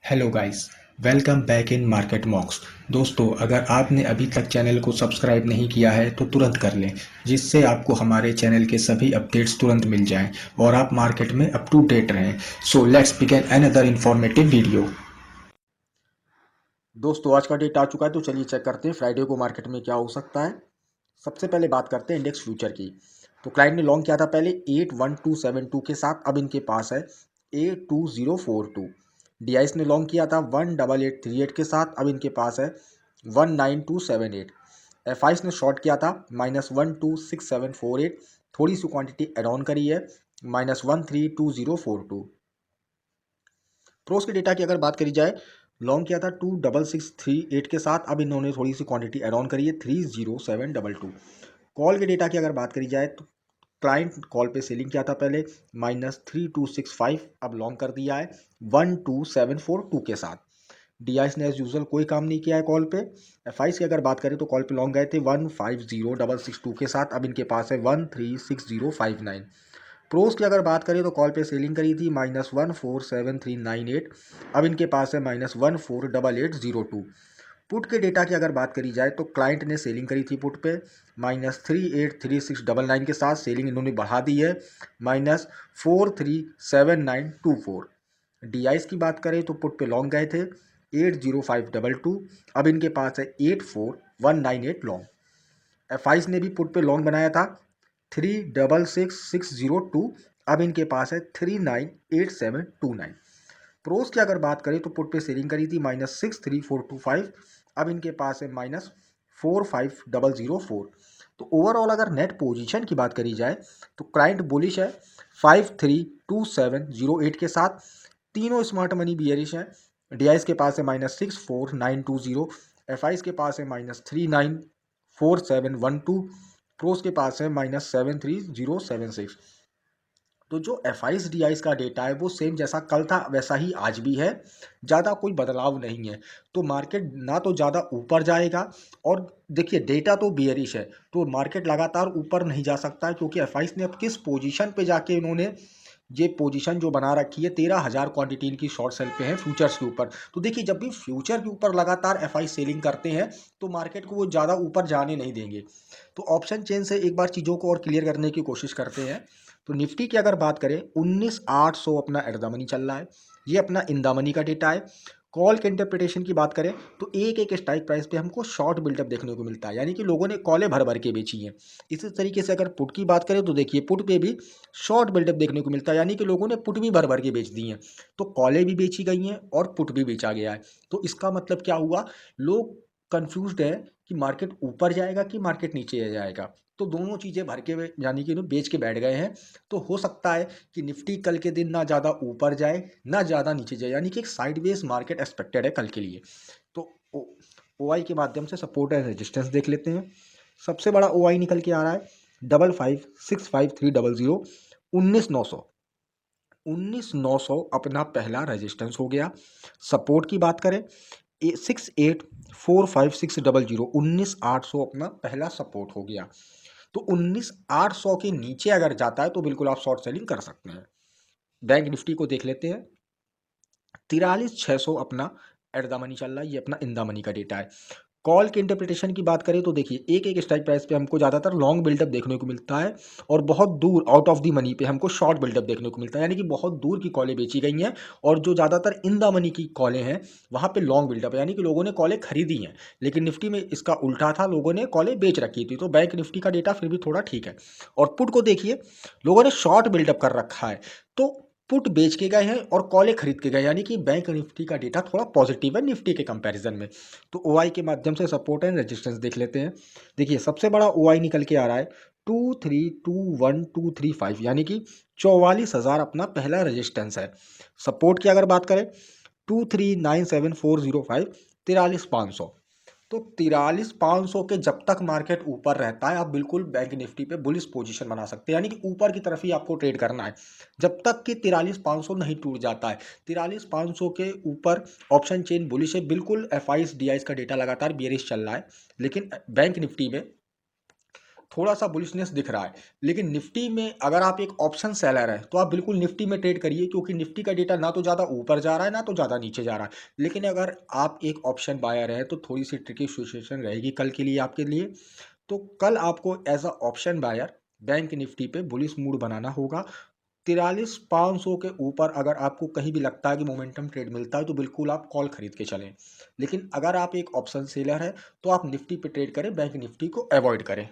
Hello guys, welcome back in market मॉक्स। दोस्तों, अगर आपने अभी तक चैनल को सब्सक्राइब नहीं किया है तो तुरंत कर लें, जिससे आपको हमारे चैनल के सभी अपडेट्स तुरंत मिल जाएं और आप मार्केट में अप टू डेट रहें। So let's begin another informative video. दोस्तों आज का डेट आ चुका है तो चलिए चेक करते हैं फ्राइडे को मार्केट में क्या हो सकता है। सबसे पहले बात करते हैं इंडेक्स फ्यूचर की। तो क्लाइंट ने लॉन्ग किया था पहले 81272 के साथ, अब इनके पास है 82042। डीआईएस ने लॉन्ग किया था 18838 के साथ, अब इनके पास है 19278। एफआईस ने शॉर्ट किया था -126748, थोड़ी सी क्वांटिटी एड ऑन करी है -132042। प्रोस के डेटा की अगर बात करी जाए, लॉन्ग किया था 26638 के साथ, अब इन्होंने थोड़ी सी क्वांटिटी एड ऑन करी है 30722। कॉल के डेटा की अगर बात करी जाए तो क्लाइंट कॉल पे सेलिंग किया था पहले -3265, अब लॉन्ग कर दिया है 12742 के साथ। डीआईएस ने एज यूजल कोई काम नहीं किया है कॉल पे। एफआईस की अगर बात करें तो कॉल पे लॉन्ग गए थे 150662 के साथ, अब इनके पास है 136059। प्रोस की अगर बात करें तो कॉल पे सेलिंग करी थी -147398, अब इनके पास है -148802। पुट के डेटा की अगर बात करी जाए तो क्लाइंट ने सेलिंग करी थी पुट पे -383699 के साथ, सेलिंग इन्होंने बढ़ा दी है -437924। डीआईस की बात करें तो पुट पे लॉन्ग गए थे 80522, अब इनके पास है 84198 लॉन्ग। एफआईस ने भी पुट पे लॉन्ग बनाया था 366602, अब इनके पास है 398729। प्रोस की अगर बात करें तो पुट पे सेलिंग करी थी -63425, अब इनके पास है -45004। तो ओवरऑल अगर नेट पोजीशन की बात करी जाए तो क्लाइंट बुलिश है 532708 के साथ, तीनों स्मार्ट मनी बियरिश हैं। डीआईएस के पास है -64920, एफआईस के पास है -394712, प्रोस के पास है -73076। तो जो एफ आईस डी आईस का डेटा है वो सेम जैसा कल था वैसा ही आज भी है, ज़्यादा कोई बदलाव नहीं है। तो मार्केट ना तो ज़्यादा ऊपर जाएगा, और देखिए डेटा तो बियरिश है तो मार्केट लगातार ऊपर नहीं जा सकता है, क्योंकि एफ आईस ने अब किस पोजीशन पे जाके इन्होंने ये पोजीशन जो बना रखी है 13,000 क्वांटिटी इनकी शॉर्ट सेल पे है फ्यूचर्स के ऊपर। तो देखिए जब भी फ्यूचर के ऊपर लगातार एफ आई सेलिंग करते हैं तो मार्केट को वो ज़्यादा ऊपर जाने नहीं देंगे। तो ऑप्शन चेन से एक बार चीज़ों को और क्लियर करने की कोशिश करते हैं। तो निफ्टी की अगर बात करें 19,800 अपना एट द मनी चल रहा है, ये अपना इन द मनी का डेटा है। कॉल के इंटरप्रिटेशन की बात करें तो एक एक स्ट्राइक प्राइस पे हमको शॉर्ट बिल्डअप देखने को मिलता है, यानी कि लोगों ने कॉलें भर भर के बेची हैं। इसी तरीके से अगर पुट की बात करें तो देखिए पुट पे भी शॉर्ट बिल्डअप देखने को मिलता है, यानी कि लोगों ने पुट भी भर भर के बेच दी हैं। तो कॉलें भी बेची गई हैं और पुट भी बेचा गया है। तो इसका मतलब क्या हुआ, लोग कंफ्यूज्ड है कि मार्केट ऊपर जाएगा कि मार्केट नीचे जाएगा। तो दोनों चीज़ें भर के यानी कि बेच के बैठ गए हैं। तो हो सकता है कि निफ्टी कल के दिन ना ज़्यादा ऊपर जाए ना ज़्यादा नीचे जाए, यानी कि एक साइडवेज मार्केट एक्सपेक्टेड है कल के लिए। तो ओ आई के माध्यम से सपोर्ट एंड रेजिस्टेंस देख लेते हैं। सबसे बड़ा ओ आई निकल के आ रहा है 55655300, 19,900। 19,900 अपना पहला रेजिस्टेंस हो गया। सपोर्ट की बात करें 6845,600, 19,800 अपना पहला सपोर्ट हो गया। तो 19,800 के नीचे अगर जाता है तो बिल्कुल आप शॉर्ट सेलिंग कर सकते हैं। बैंक निफ्टी को देख लेते हैं 43,600 अपना एट द मनी चल रहा है, ये अपना इन द मनी का डेटा है। कॉल के इंटरप्रिटेशन की बात करें तो देखिए एक एक स्ट्राइक प्राइस पे हमको ज़्यादातर लॉन्ग बिल्डअप देखने को मिलता है, और बहुत दूर आउट ऑफ द मनी पे हमको शॉर्ट बिल्डअप देखने को मिलता है, यानी कि बहुत दूर की कॉलें बेची गई हैं। और जो ज़्यादातर इन द मनी की कॉलें हैं वहाँ पे लॉन्ग बिल्डअप है, यानी कि लोगों ने कॉलें खरीदी हैं। लेकिन निफ्टी में इसका उल्टा था, लोगों ने कॉलें बेच रखी थी। तो बैंक निफ्टी का डेटा फिर भी थोड़ा ठीक है। और पुट को देखिए, लोगों ने शॉर्ट बिल्डअप कर रखा है, तो पुट बेच के गए हैं और कॉलें खरीद के गए, यानी कि बैंक निफ्टी का डेटा थोड़ा पॉजिटिव है निफ्टी के कंपैरिजन में। तो ओ के माध्यम से सपोर्ट एंड रेजिस्टेंस देख लेते हैं। देखिए सबसे बड़ा ओ निकल के आ रहा है 2321235, यानी कि 44,000 अपना पहला रेजिस्टेंस है। सपोर्ट की अगर बात करें 2397405, 43,500। तो 43,500 के जब तक मार्केट ऊपर रहता है आप बिल्कुल बैंक निफ्टी पे बुलिश पोजीशन बना सकते हैं, यानी कि ऊपर की तरफ ही आपको ट्रेड करना है जब तक कि 43,500 नहीं टूट जाता है। 43,500 के ऊपर ऑप्शन चेन बुलिश है बिल्कुल। एफ आईस डी आईस का डेटा लगातार बियरिश चल रहा है, लेकिन बैंक निफ्टी में थोड़ा सा बुलिशनेस दिख रहा है। लेकिन निफ्टी में अगर आप एक ऑप्शन सेलर है तो आप बिल्कुल निफ्टी में ट्रेड करिए, क्योंकि निफ्टी का डेटा ना तो ज़्यादा ऊपर जा रहा है ना तो ज़्यादा नीचे जा रहा है। लेकिन अगर आप एक ऑप्शन बायर है तो थोड़ी सी ट्रिकी सिचुएशन रहेगी कल के लिए आपके लिए। तो कल आपको as a option buyer bank Nifty पे बुलिश मूड बनाना होगा। 43,500 के ऊपर अगर आपको कहीं भी लगता है कि मोमेंटम ट्रेड मिलता है तो बिल्कुल आप कॉल खरीद के चलें। लेकिन अगर आप एक ऑप्शन सेलर है तो आप निफ्टी पे ट्रेड करें, बैंक निफ्टी को अवॉइड करें।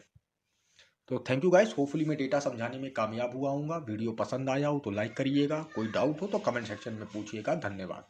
तो थैंक यू गाइस, होपफुली मैं डेटा समझाने में कामयाब हुआ हूँ। वीडियो पसंद आया हो तो लाइक करिएगा, कोई डाउट हो तो कमेंट सेक्शन में पूछिएगा। धन्यवाद।